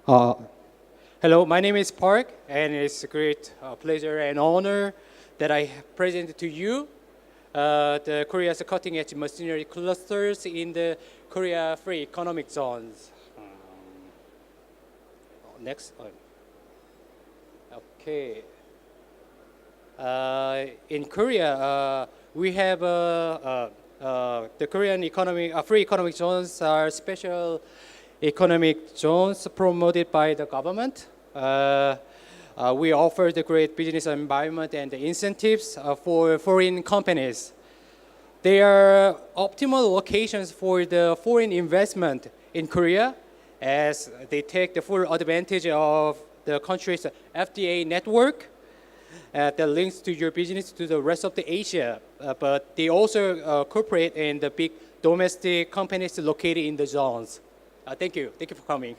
Uh, Hello, my name is Park, and it's a great pleasure and honor that I present to you the Korea's cutting-edge machinery clusters in the Korea Free Economic Zones. Next. Okay. In Korea, we have the Korean free economic zones are special economic zones promoted by the government. We offer the great business environment and the incentives for foreign companies. They are optimal locations for the foreign investment in Korea as they take the full advantage of the country's FTA network that links to your business to the rest of the Asia. But they also cooperate in the big domestic companies located in the zones. Thank you. Thank you for coming.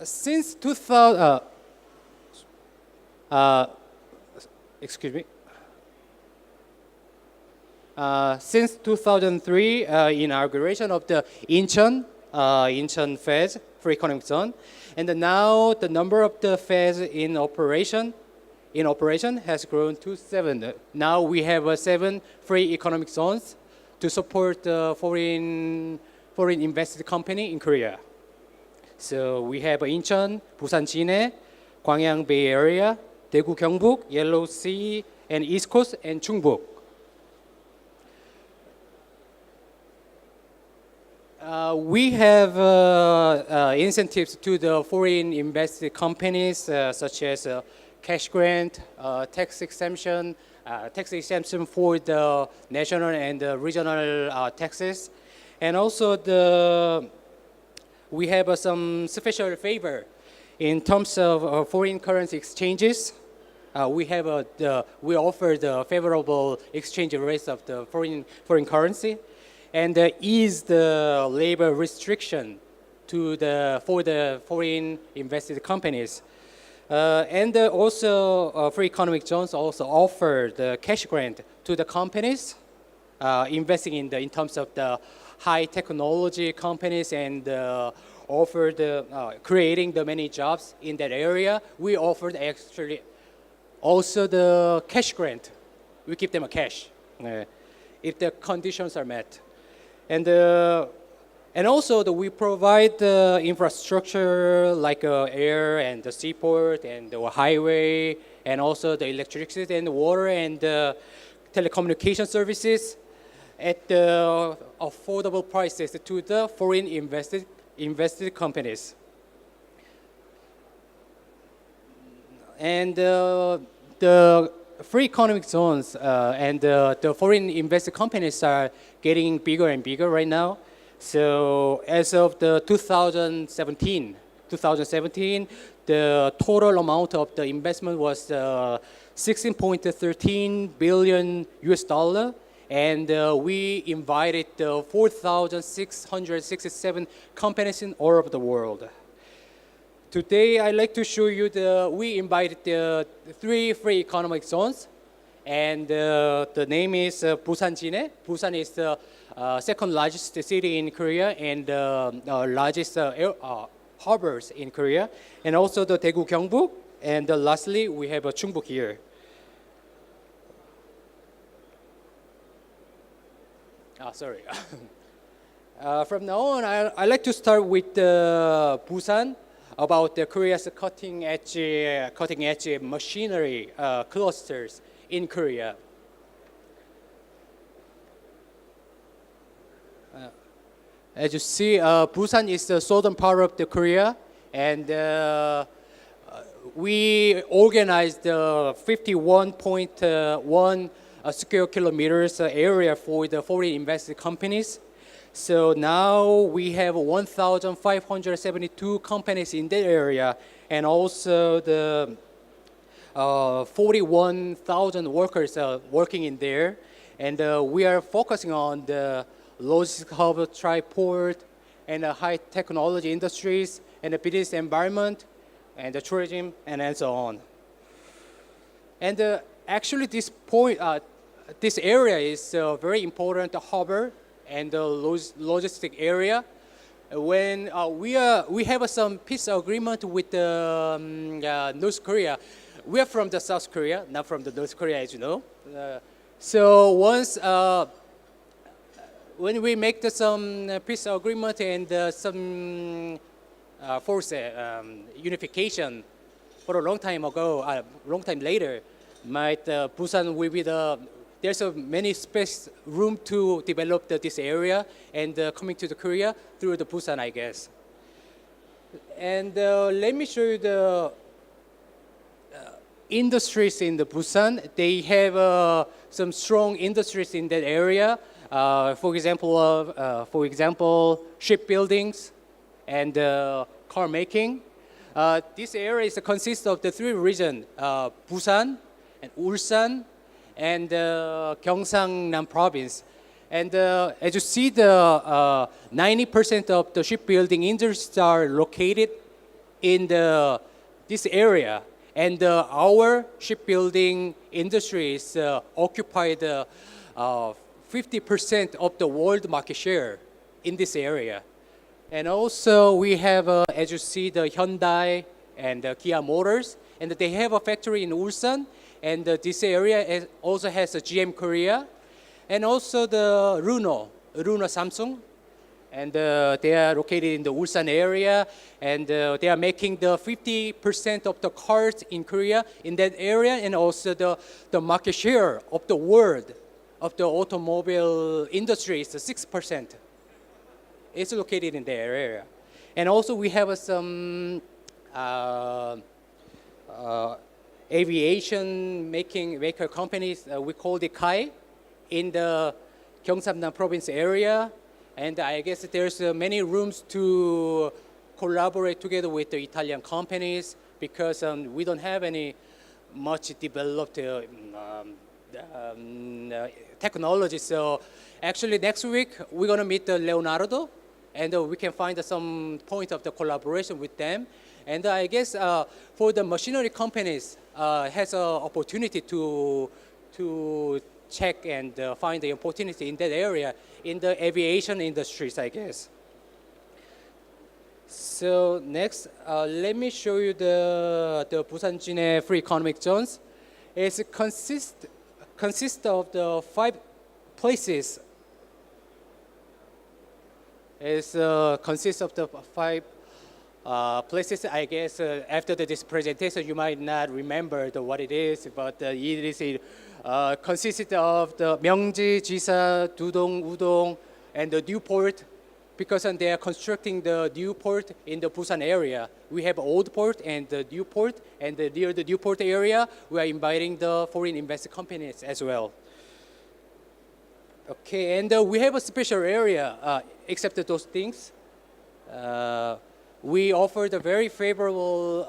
Since 2000, excuse me. Since 2003, inauguration of the Incheon Feds for Economic Zone, and now the number of the Feds in operation has grown to 7. Now we have 7 free economic zones to support the foreign invested company in Korea. So we have Incheon, Busan Jinhae, Gwangyang Bay Area, Daegu Gyeongbuk, Yellow Sea, and East Coast and Chungbuk. We have incentives to the foreign invested companies such as cash grant, tax exemption for the national and regional taxes, and also we have some special favor in terms of foreign currency exchanges. We offer the favorable exchange rates of the foreign currency, and ease the labor restriction for the foreign invested companies. And also free economic zones also offer the cash grant to the companies investing in terms of the high technology companies and offer creating the many jobs in that area. We offered actually also the cash grant. We give them a cash if the conditions are met. And also we provide the infrastructure like air and the seaport and the highway, and also the electricity and the water and the telecommunication services at the affordable prices to the foreign invested companies. And the free economic zones and the foreign invested companies are getting bigger and bigger right now. So as of the 2017, the total amount of the investment was 16.13 billion US dollar, and we invited 4,667 companies in all over the world. Today, I'd like to show you we invited the 3 free economic zones, and the name is Busan Jinhae. Busan is the second largest city in Korea and largest harbors in Korea, and also the Daegu Gyeongbuk, and lastly, we have Chungbuk here. Sorry. From now on, I like to start with Busan, about the Korea's cutting edge machinery clusters in Korea. As you see, Busan is the southern part of the Korea, and we organized 51.1 square kilometers area for the foreign invested companies. So now we have 1,572 companies in that area, and also the 41,000 workers working in there. And we are focusing on the logistics hub, triport, and high technology industries, and the business environment, and the tourism, and so on. And actually, this area is a very important harbor and the logistic area when we have some peace agreement with North Korea. We are from the South Korea, not from the North Korea, as you know. So once when we make some peace agreement and some force unification for a long time ago, long time later, might Busan will be there's many space room to develop this area and coming to the Korea through the Busan, I guess. And let me show you the industries in the Busan. They have some strong industries in that area. For example, shipbuildings and car making. This area consists of the three regions: Busan and Ulsan and Gyeongsangnam province. And as you see, the 90% of the shipbuilding industries are located in this area. And our shipbuilding industries occupy 50% of the world market share in this area. And also we have, as you see, the Hyundai and Kia Motors, and they have a factory in Ulsan, and this area also has a GM Korea, and also the Runo Samsung, and they are located in the Ulsan area, and they are making the 50% of the cars in Korea in that area, and also the market share of the world of the automobile industry is 6%. It's located in that area. And also we have some aviation maker companies, we call the KAI, in the Gyeongsangnam province area. And I guess there's many rooms to collaborate together with the Italian companies because we don't have any much developed technology. So actually next week we're gonna meet Leonardo, and we can find some point of the collaboration with them. And I guess for the machinery companies has an opportunity to check and find the opportunity in that area in the aviation industries, I guess. So next, let me show you the Busan Jine Free Economic Zones. It consists of the 5 places. It consists of the 5 places. I guess after this presentation, you might not remember what it is, but it consists of the Myeongji, Jisa, Dudong, Udong, and the Newport, because they are constructing the Newport in the Busan area. We have Old Port and the Newport, and near the Newport area, we are inviting the foreign invested companies as well. Okay, and we have a special area, except those things. We offer the very favorable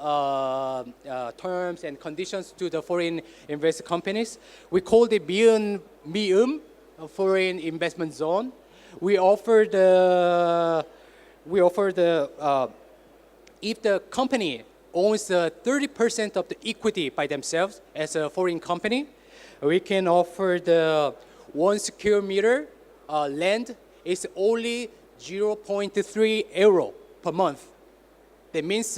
terms and conditions to the foreign invested companies. We call it BIMUpiù Foreign Investment Zone. We offer if the company owns 30% of the equity by themselves as a foreign company, we can offer the 1 square meter land is only 0.3 euro per month. That means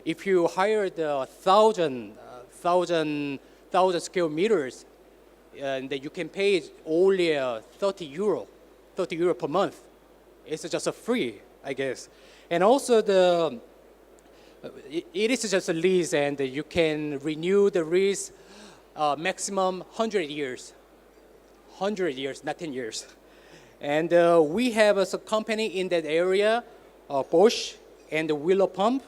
if you hire the 1,000 square meters, and you can pay only 30 euro per month. It's just free, I guess. And also it is just a lease, and you can renew the lease maximum 100 years. 100 years, not 10 years. And we have a company in that area, Bosch and Willow Pump,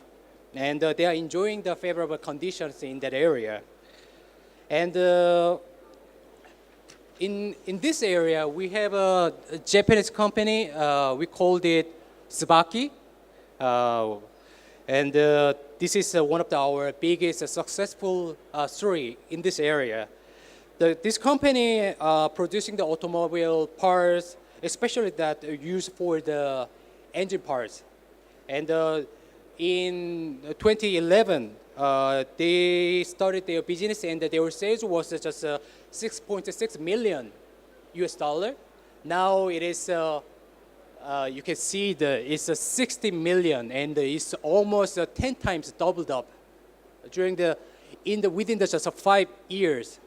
and they are enjoying the favorable conditions in that area. And in this area, we have a Japanese company. We called it Tsubaki, and this is one of our biggest successful story in this area. This company producing the automobile parts, especially that are used for the engine parts. And in 2011, they started their business, and their sales was just 6.6 million US dollar. Now it is you can see it's a 60 million, and it's almost 10 times doubled up within just 5 years.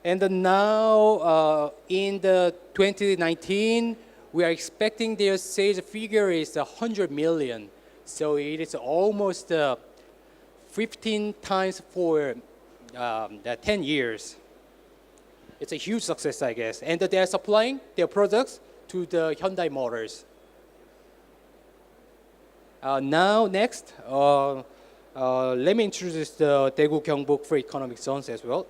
And now in the 2019, we are expecting their sales figure is 100 million. So it is almost 15 times for the 10 years. It's a huge success, I guess. And they are supplying their products to the Hyundai Motors. Now, next, let me introduce the Daegu Gyeongbuk Free Economic Zones as well.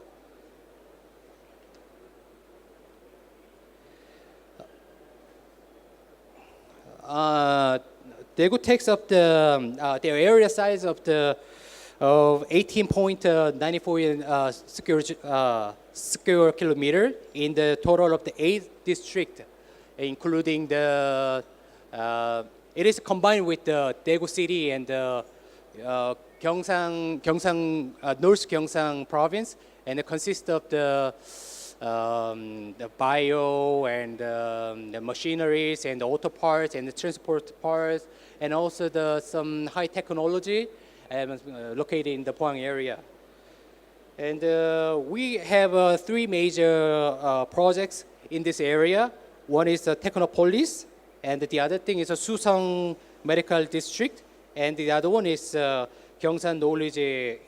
Daegu takes up their area size of 18.94 square kilometer in the total of the 8th district, including it is combined with the Daegu City and the North Gyeongsang province, and it consists of the bio and the machineries and the auto parts and the transport parts, and also some high technology located in the Pohang area. And we have 3 major projects in this area. One is the Technopolis, and the other thing is a Susang Medical District, and the other one is Gyeongsan Knowledge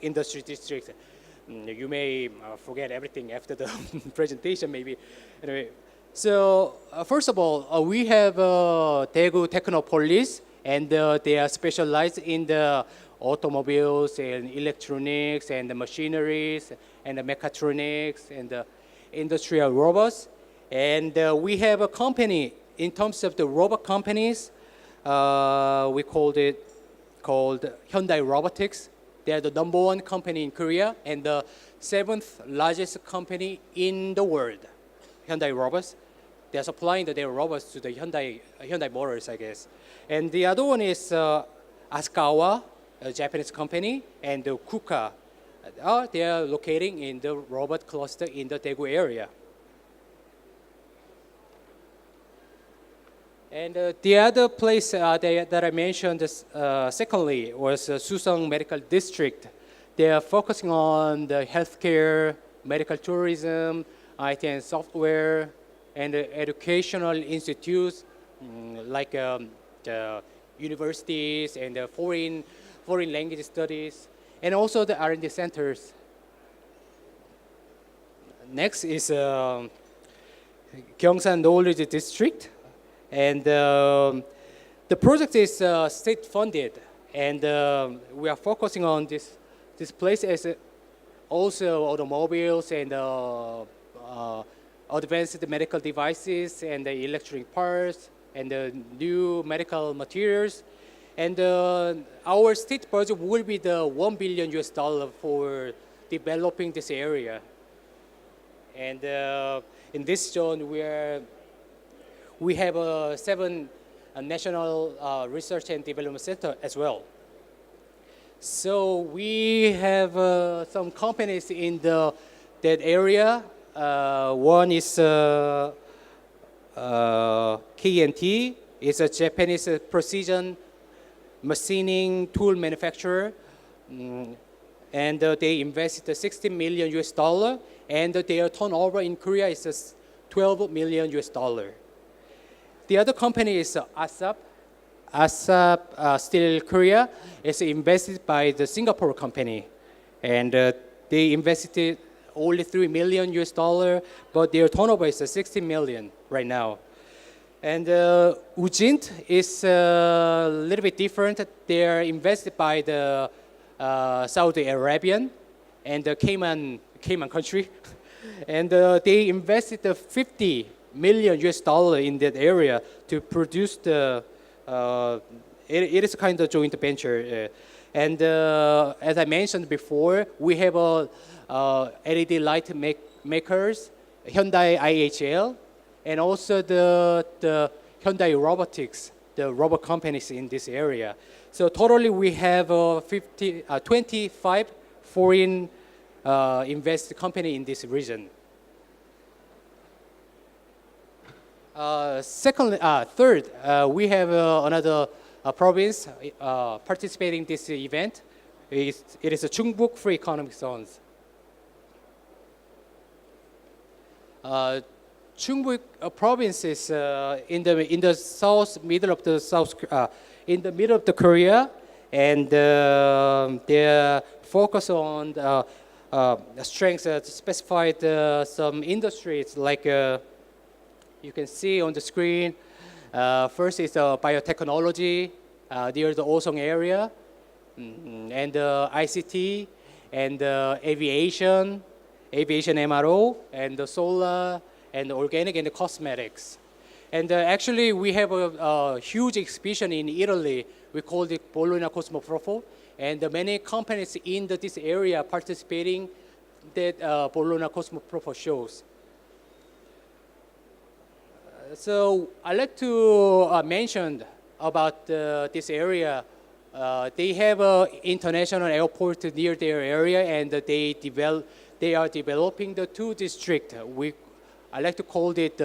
Industry District. You may forget everything after the presentation, maybe. Anyway, so first of all, we have Daegu Technopolis, and they are specialized in the automobiles and electronics and the machineries and the mechatronics and the industrial robots. And we have a company in terms of the robot companies. We called Hyundai Robotics. They are the #1 company in Korea and the 7th largest company in the world, Hyundai Robots. They are supplying their robots to the Hyundai Motors, I guess. And the other one is Asukawa, a Japanese company, and Kuka. They are locating in the robot cluster in the Daegu area. And the other place that I mentioned secondly was Susang Medical District. They are focusing on the healthcare, medical tourism, IT and software, and educational institutes like the universities and the foreign language studies, and also the R&D centers. Next is Gyeongsan Knowledge District. And the project is state-funded, and we are focusing on this place as also automobiles and advanced medical devices and the electronic parts and the new medical materials. And our state budget will be the $1 billion for developing this area. And in this zone, we have 7 national research and development center as well. So we have some companies in that area. One is K&T. It's a Japanese precision machining tool manufacturer, and they invested $60 million, and their turnover in Korea is $12 million. The other company is ASAP. ASAP Steel Korea is invested by the Singapore company, and they invested only $3 million, but their turnover is 60 million right now. And Ujint is a little bit different. They are invested by the Saudi Arabian and the Cayman country, and they invested $50 million in that area to produce the. It is kind of joint venture, and as I mentioned before, we have LED light makers, Hyundai IHL, and also the Hyundai Robotics, the robot companies in this area. So totally we have 25 foreign invested company in this region. Third, we have another province participating in this event. It is a Chungbuk Free Economic Zones. Chungbuk province is in the south, middle of the south, in the middle of the Korea, and they focus on strengths specified some industries like you can see on the screen. First is biotechnology near the Osong area, and ICT, and aviation MRO, and the solar, and organic, and the cosmetics. And actually, we have a huge exhibition in Italy. We call it Bologna Cosmopropo, and many companies in this area participating that Bologna Cosmopropo shows. So I'd like to mention about this area. They have an international airport near their area, and they are developing the two districts. I like to call it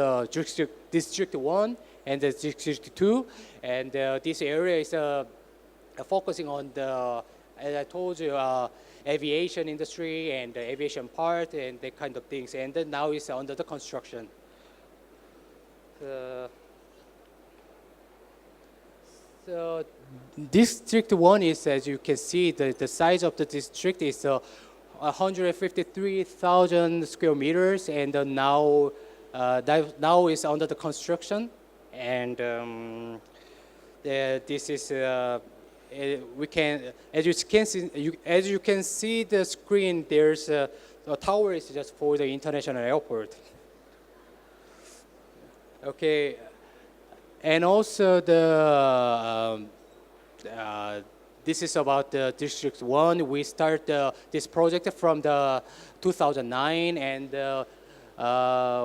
District 1 and the District 2. And this area is focusing on as I told you, aviation industry and the aviation part and that kind of things. And then now it's under the construction. So District 1 is, as you can see, the size of the district is 153,000 square meters, and now is under the construction. And this is we can, as you can see the screen. There's a tower is just for the international airport. Okay, and also this is about the District 1. We start this project from the 2009, and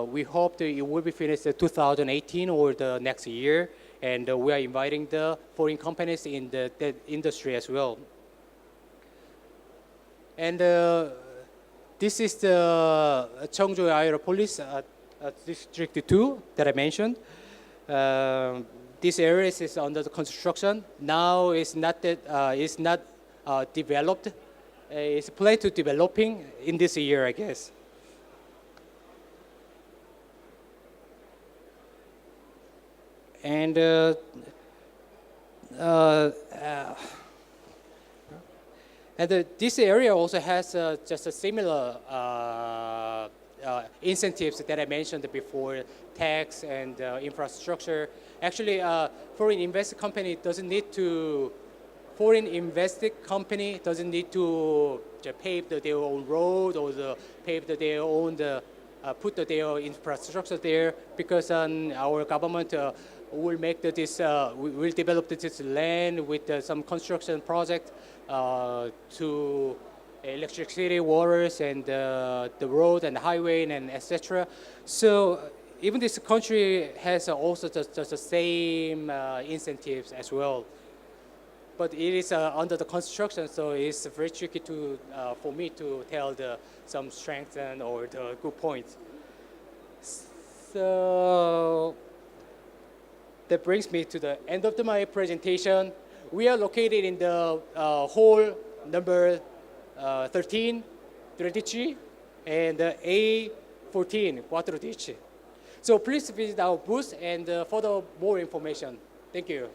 we hope that it will be finished in 2018 or the next year. And we are inviting the foreign companies in the industry as well. And this is the Cheongju Aeropolis District 2 that I mentioned. This area is under the construction. Now it's not developed. It's planned to developing in this year, I guess. And this area also has just a similar incentives that I mentioned before, tax and infrastructure. Actually, foreign invested company doesn't need to pave their own road or pave their own put their infrastructure there, because our government will make we will develop this land with some construction project to electricity, waters, and the road and the highway and etc. So even this country has also just the same incentives as well. But it is under the construction, so it's very tricky for me to tell some strengths or the good points. So that brings me to the end of my presentation. We are located in the hall number 13, 13, and A14, 14. So please visit our booth and for more information. Thank you.